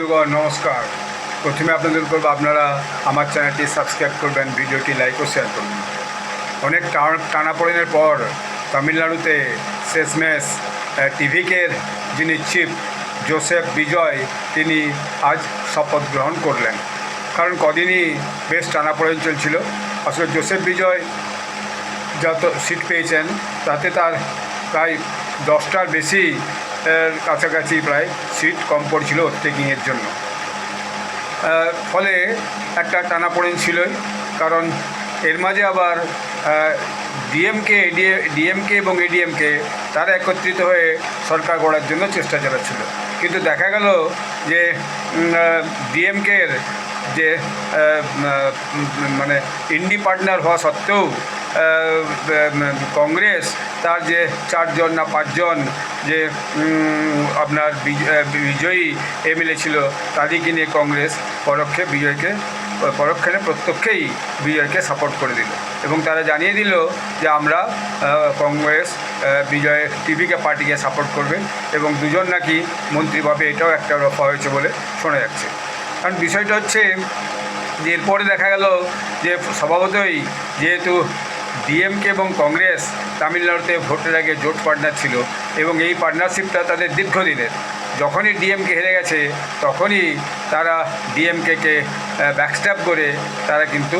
বন্ধুগণ নমস্কার। প্রথমে আপনাদের করব আপনারা আমার চ্যানেলটি সাবস্ক্রাইব করবেন, ভিডিওটি লাইক ও শেয়ার করবেন। অনেক টানাপোড়েনের পর তামিলনাড়ুতে শেষমেশ টিভিকের যিনি চিফ জোসেফ বিজয় তিনি আজ শপথ গ্রহণ করলেন। কারণ কদিনই বেশ টানাপোড়েন চলছিল। আসলে জোসেফ বিজয় যত সিট পেয়েছেন তাতে তার প্রায় 10টার বেশি কাছাকাছি প্রায় সিট কম পড়ছিল ওভারটেকিংয়ের জন্য। ফলে একটা টানাপোড়েন ছিলই। কারণ এর মাঝে আবার ডিএমকে এবং এডিএমকে তারা একত্রিত হয়ে সরকার গড়ার জন্য চেষ্টা চালাচ্ছিল। কিন্তু দেখা গেল যে ডিএমকের যে মানে ইন্ডি পার্টনার হওয়া সত্ত্বেও কংগ্রেস তার যে 4জন না 5জন যে আপনার বিজয়ী এমএলএ ছিল তাদেরকে নিয়ে কংগ্রেস প্রত্যক্ষেই বিজয়কে সাপোর্ট করে দিল এবং তারা জানিয়ে দিল যে আমরা কংগ্রেস বিজয়ের টিভিকে পার্টিকে সাপোর্ট করবে এবং দুজন নাকি মন্ত্রী পাবে, এটাও একটা রফা হয়েছে বলে শোনা যাচ্ছে। কারণ বিষয়টা হচ্ছে যে এরপরে দেখা গেল যে স্বভাবতই যেহেতু ডিএমকে এবং কংগ্রেস তামিলনাড়ুতে ভোটের আগে জোট পার্টনার ছিল এবং এই পার্টনারশিপটা তাদের দীর্ঘদিনের। যখনই ডিএমকে হেরে গেছে তখনই তারা ডিএমকে ব্যাকস্ট্যাপ করে তারা কিন্তু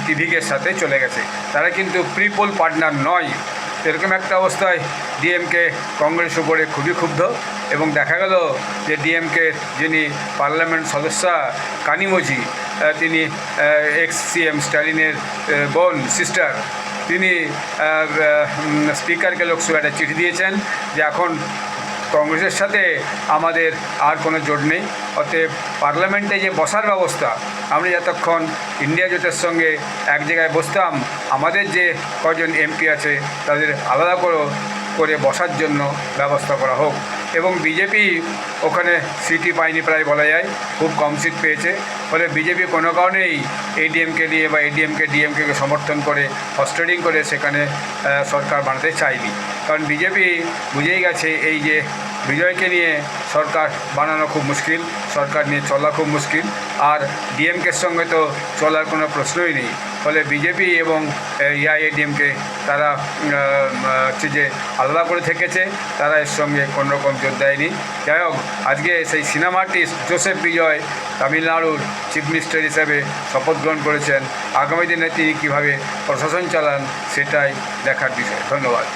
টিভিকের সাথে চলে গেছে। তারা কিন্তু প্রিপোল পার্টনার নয়। এরকম একটা অবস্থায় ডিএমকে কংগ্রেস উপরে খুবই ক্ষুব্ধ এবং দেখা গেল যে ডিএমকে যিনি পার্লামেন্ট সদস্যা কানিমোজি, তিনি এক্স সিএম স্ট্যালিনের বোন সিস্টার, তিনি স্পিকারকে লোকসভায় চিঠি দিয়েছেন যে এখন কংগ্রেসের সাথে আমাদের আর কোনো জোট নেই, অতএব পার্লামেন্টে যে বসার ব্যবস্থা, আমরা যতক্ষণ ইন্ডিয়া জোটের সঙ্গে এক জায়গায় বসতাম আমাদের যে কজন এমপি আছে তাদের আলাদা করে বসার জন্য ব্যবস্থা করা হোক। এবং বিজেপি ওখানে সিটই পায়নি, প্রায় বলা যায় খুব কম সিট পেয়েছে। ফলে বিজেপি কোনো কারণেই এডিএমকে নিয়ে বা ডিএমকে সমর্থন করে হস্টেডিং করে সেখানে সরকার বানাতে চায়নি। কারণ বিজেপি বুঝেই গেছে এই যে বিজয়কে নিয়ে সরকার বানানো খুব মুশকিল, সরকার নিয়ে চলা খুব মুশকিল, আর ডিএমকের সঙ্গে তো চলার কোনো প্রশ্নই নেই। ফলে বিজেপি এবং এআইএডিএমকে তারা হচ্ছে যে আলাদা করে থেকেছে, তারা এর সঙ্গে কোনোরকম জোর দেয়নি। যাই হোক, আজকে সেই সিনেমা আর্টিস্ট জোসেফ বিজয় তামিলনাড়ুর চিফ মিনিস্টার হিসেবে শপথ গ্রহণ করেছেন। আগামী দিনে তিনি কীভাবে প্রশাসন চালান সেটাই দেখার বিষয়। ধন্যবাদ।